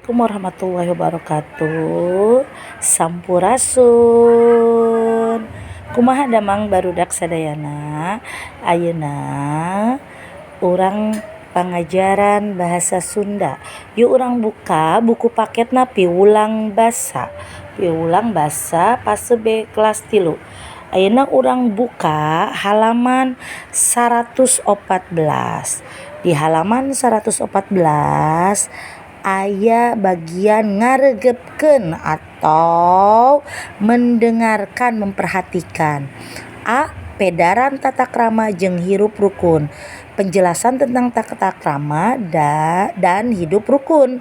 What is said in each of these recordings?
Assalamualaikum warahmatullahi wabarakatuh. Sampurasun. Kumaha damang barudak sadayana. Ayeuna urang pangajaran bahasa Sunda. Yuk urang buka buku paketna Piwulang Basa. Piwulang Basa Pasebe kelas 3. Ayeuna urang buka halaman 114. Di halaman 114 aya bagian ngaregepkeun atau mendengarkan, memperhatikan. A. Pedaran tata krama jeung hirup rukun. Penjelasan tentang tata krama dan hidup rukun.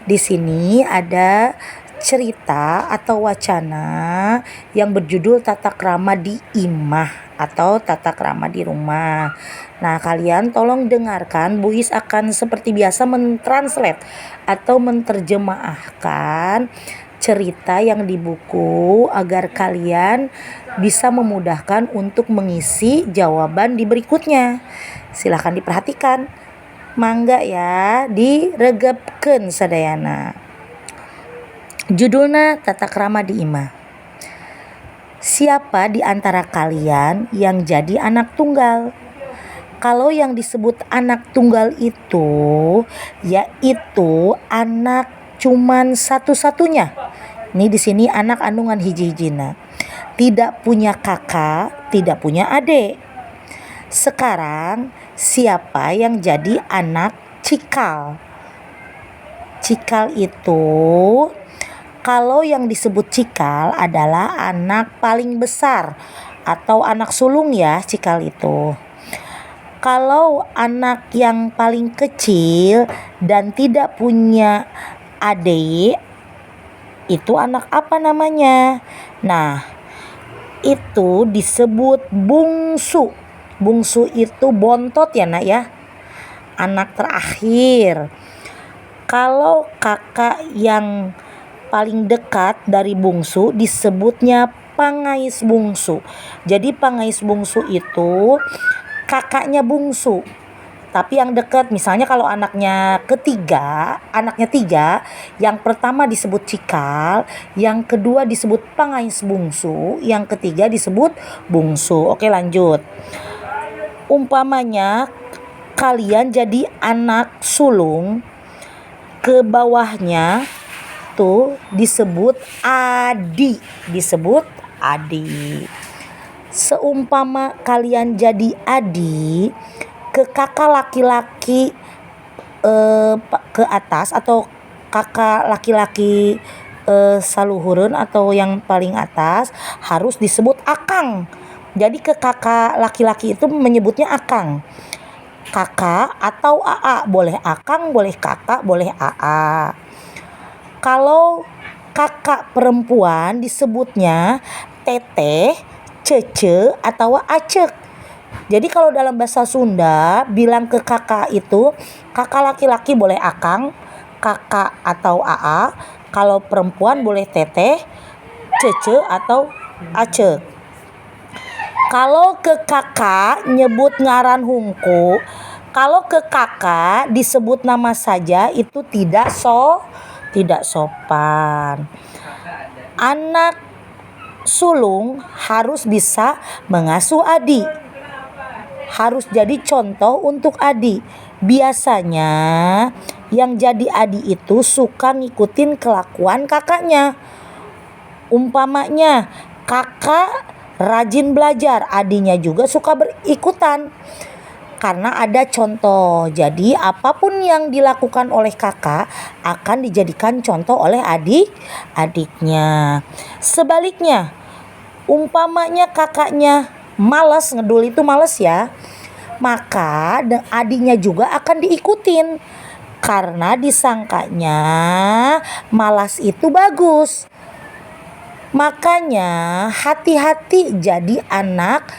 Di sini ada cerita atau wacana yang berjudul tata krama di imah atau tata krama di rumah. Nah, kalian tolong dengarkan, Bu Is akan seperti biasa mentranslate atau menerjemahkan cerita yang di buku agar kalian bisa memudahkan untuk mengisi jawaban di berikutnya. Silahkan diperhatikan. Mangga ya, diregepkeun sadayana. Judulna tata krama di imah. Siapa di antara kalian yang jadi anak tunggal? Kalau yang disebut anak tunggal itu yaitu anak cuman satu-satunya. Ini di sini anak andungan hiji-hijina. Tidak punya kakak, tidak punya adik. Sekarang siapa yang jadi anak cikal? Cikal itu, kalau yang disebut cikal adalah anak paling besar atau anak sulung ya, cikal itu. Kalau anak yang paling kecil dan tidak punya adik, itu anak apa namanya? Nah, itu disebut bungsu. Bungsu itu bontot ya nak ya, anak terakhir. Kalau kakak yang paling dekat dari bungsu disebutnya pangais bungsu. Jadi pangais bungsu itu kakaknya bungsu, tapi yang dekat. Misalnya kalau anaknya tiga, yang pertama disebut cikal, yang kedua disebut pangais bungsu, yang ketiga disebut bungsu. Oke, lanjut. Umpamanya kalian jadi anak sulung, ke bawahnya tuh disebut adik, Seumpama kalian jadi adik, ke kakak laki-laki ke atas atau kakak laki-laki saluhureun atau yang paling atas harus disebut akang. Jadi ke kakak laki-laki itu menyebutnya akang. Kakak atau aa, boleh akang, boleh kakak, boleh aa. Kalau kakak perempuan disebutnya teteh, cece, atau acek. Jadi kalau dalam bahasa Sunda bilang ke kakak itu, kakak laki-laki boleh akang, kakak atau aa. Kalau perempuan boleh teteh, cece, atau acek. Kalau ke kakak nyebut ngaran hungku. Kalau ke kakak disebut nama saja itu tidak sopan. Anak sulung harus bisa mengasuh adik. Harus jadi contoh untuk adik. Biasanya yang jadi adik itu suka ngikutin kelakuan kakaknya. Umpamanya kakak rajin belajar, adiknya juga suka berikutan. Karena ada contoh. Jadi apapun yang dilakukan oleh kakak akan dijadikan contoh oleh adiknya. Sebaliknya, umpamanya kakaknya malas, ngedul itu malas ya, maka adiknya juga akan diikutin. Karena disangkanya malas itu bagus. Makanya hati-hati jadi anak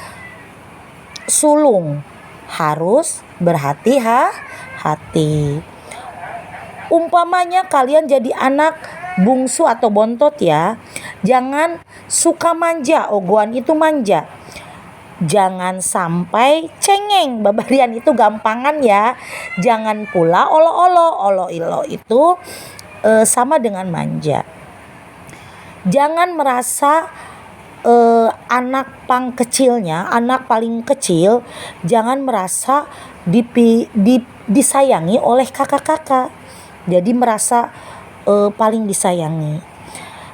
sulung. Harus berhati-hati. Umpamanya kalian jadi anak bungsu atau bontot ya, jangan suka manja. Ogohan itu manja. Jangan sampai cengeng, babarian itu gampangan ya. Jangan pula olo-olo. Olo-olo itu sama dengan manja. Jangan merasa anak paling kecil, jangan merasa disayangi oleh kakak-kakak. Jadi merasa paling disayangi.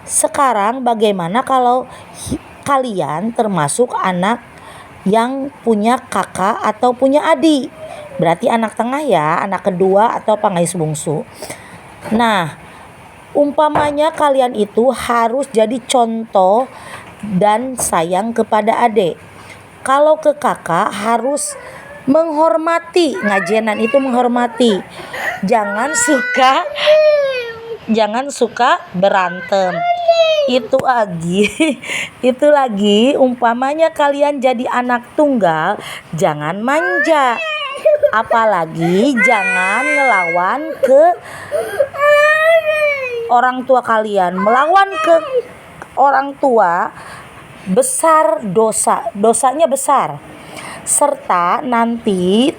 Sekarang bagaimana kalau kalian termasuk anak yang punya kakak atau punya adik? Berarti anak tengah ya, anak kedua atau pengais bungsu. Nah, umpamanya kalian itu harus jadi contoh dan sayang kepada adik. Kalau ke kakak harus menghormati, ngajenan itu menghormati. Jangan suka berantem. Itu lagi umpamanya kalian jadi anak tunggal, jangan manja. Apalagi jangan ngelawan ke orang tua kalian. Melawan ke orang tua besar dosanya besar, serta nanti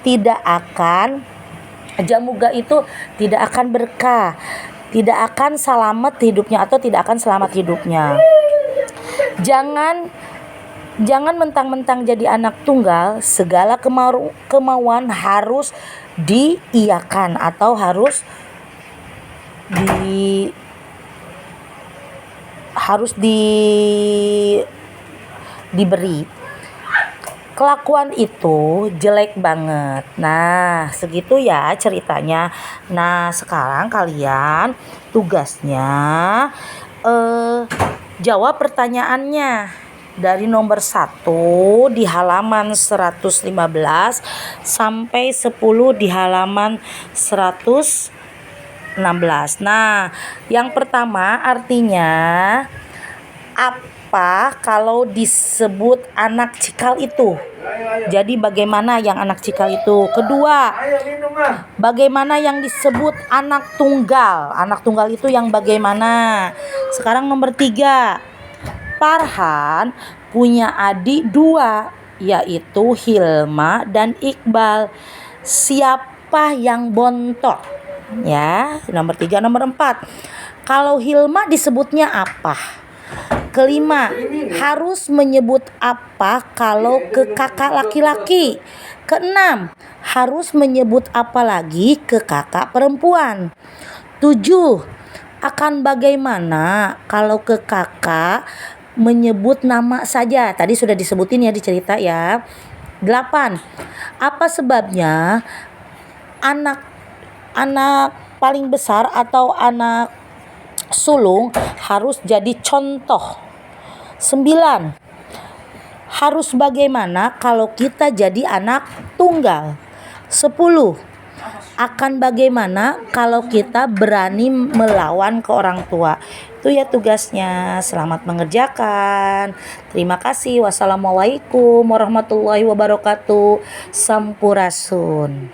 jamuga itu tidak akan berkah, tidak akan selamat hidupnya. Jangan mentang-mentang jadi anak tunggal segala kemauan harus diiyakan atau harus diberi. Kelakuan itu jelek banget. Nah, segitu ya ceritanya. Nah, sekarang kalian tugasnya jawab pertanyaannya dari nomor 1 di halaman 115 sampai 10 di halaman 116. Nah, yang pertama artinya apa kalau disebut anak cikal itu? Jadi bagaimana yang anak cikal itu? Kedua, bagaimana yang disebut anak tunggal? Anak tunggal itu yang bagaimana? Sekarang nomor 3, Farhan punya adik 2, yaitu Hilma dan Iqbal. Siapa yang bontot? Ya, nomor 3. Nomor 4, kalau Hilma disebutnya apa? Kelima, harus menyebut apa kalau ke kakak laki-laki? Keenam, harus menyebut apa lagi ke kakak perempuan? 7, akan bagaimana kalau ke kakak menyebut nama saja? Tadi sudah disebutin ya di cerita ya. 8, apa sebabnya anak paling besar atau anak sulung harus jadi contoh? 9, harus bagaimana kalau kita jadi anak tunggal? 10, akan bagaimana kalau kita berani melawan ke orang tua? Itu ya tugasnya. Selamat mengerjakan. Terima kasih. Wassalamualaikum warahmatullahi wabarakatuh. Sampurasun.